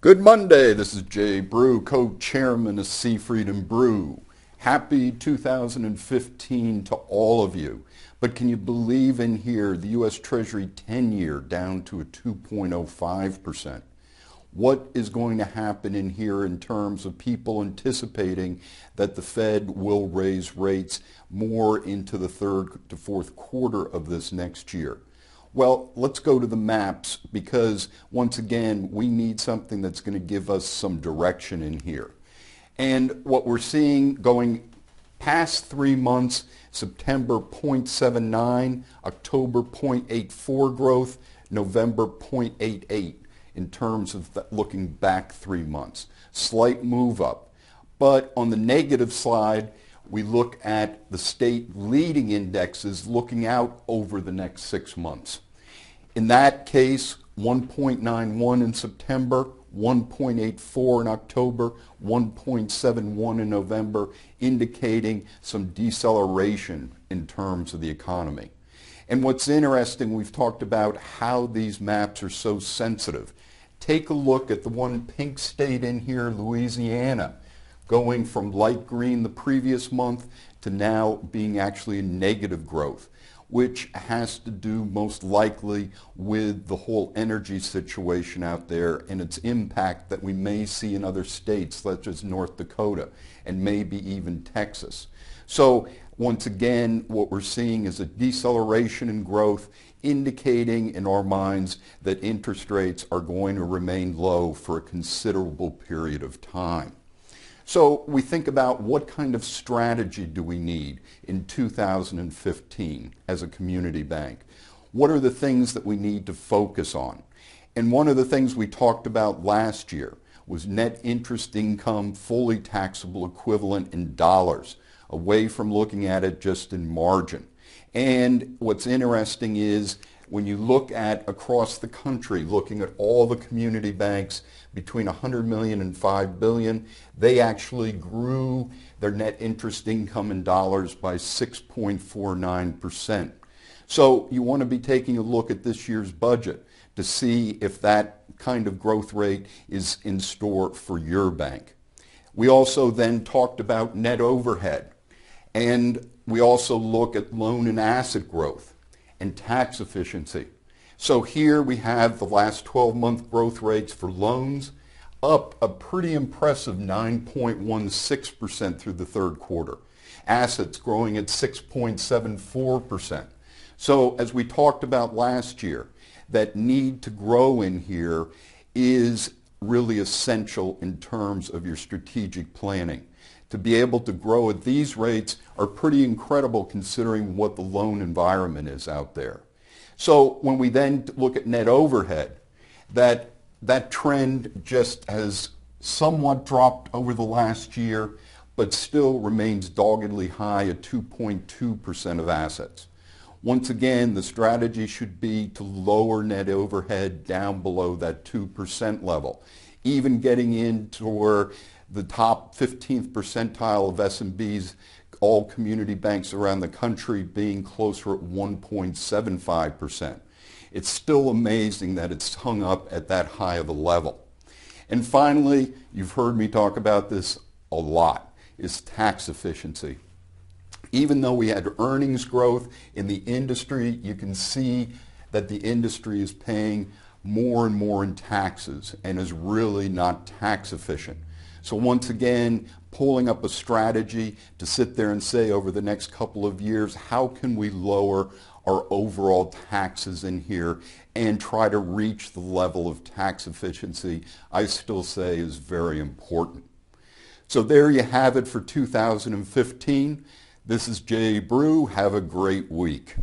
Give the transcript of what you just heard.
Good Monday. This is Jay Brew, co-chairman of Seafried and Brew. Happy 2015 to all of you. But can you believe in here the U.S. Treasury 10-year down to a 2.05%? What is going to happen in here in terms of people anticipating that the Fed will raise rates more into the third to fourth quarter of this next year? Well, let's go to the maps because, once again, we need something that's going to give us some direction in here. And what we're seeing going past 3 months, September 0.79, October 0.84 growth, November 0.88 in terms of looking back 3 months. Slight move up. But on the negative side, we look at the state leading indexes looking out over the next 6 months. In that case, 1.91 in September, 1.84 in October, 1.71 in November, indicating some deceleration in terms of the economy. And what's interesting, we've talked about how these maps are so sensitive. Take a look at the one pink state in here, Louisiana, going from light green the previous month to now being actually in negative growth, which has to do most likely with the whole energy situation out there and its impact that we may see in other states such as North Dakota and maybe even Texas. So once again, what we're seeing is a deceleration in growth, indicating in our minds that interest rates are going to remain low for a considerable period of time. So we think about what kind of strategy do we need in 2015 as a community bank? What are the things that we need to focus on? And one of the things we talked about last year was net interest income, fully taxable equivalent in dollars, away from looking at it just in margin. And what's interesting is when you look at across the country, looking at all the community banks between 100 million and 5 billion, they actually grew their net interest income in dollars by 6.49%. So you want to be taking a look at this year's budget to see if that kind of growth rate is in store for your bank. We also then talked about net overhead, and we also look at loan and asset growth and tax efficiency. So here we have the last 12-month growth rates for loans up a pretty impressive 9.16% through the third quarter. Assets growing at 6.74%. So as we talked about last year, that need to grow in here is really essential in terms of your strategic planning. To be able to grow at these rates are pretty incredible considering what the loan environment is out there. So when we then look at net overhead, that trend just has somewhat dropped over the last year, but still remains doggedly high at 2.2% of assets. Once again, the strategy should be to lower net overhead down below that 2% level, even getting into where the top 15th percentile of S&Bs, all community banks around the country being closer at 1.75%. It's still amazing that it's hung up at that high of a level. And finally, you've heard me talk about this a lot, is tax efficiency. Even though we had earnings growth in the industry, you can see that the industry is paying more and more in taxes and is really not tax efficient. So once again, pulling up a strategy to sit there and say over the next couple of years, how can we lower our overall taxes in here and try to reach the level of tax efficiency I still say is very important. So there you have it for 2015. This is Jay Brew. Have a great week.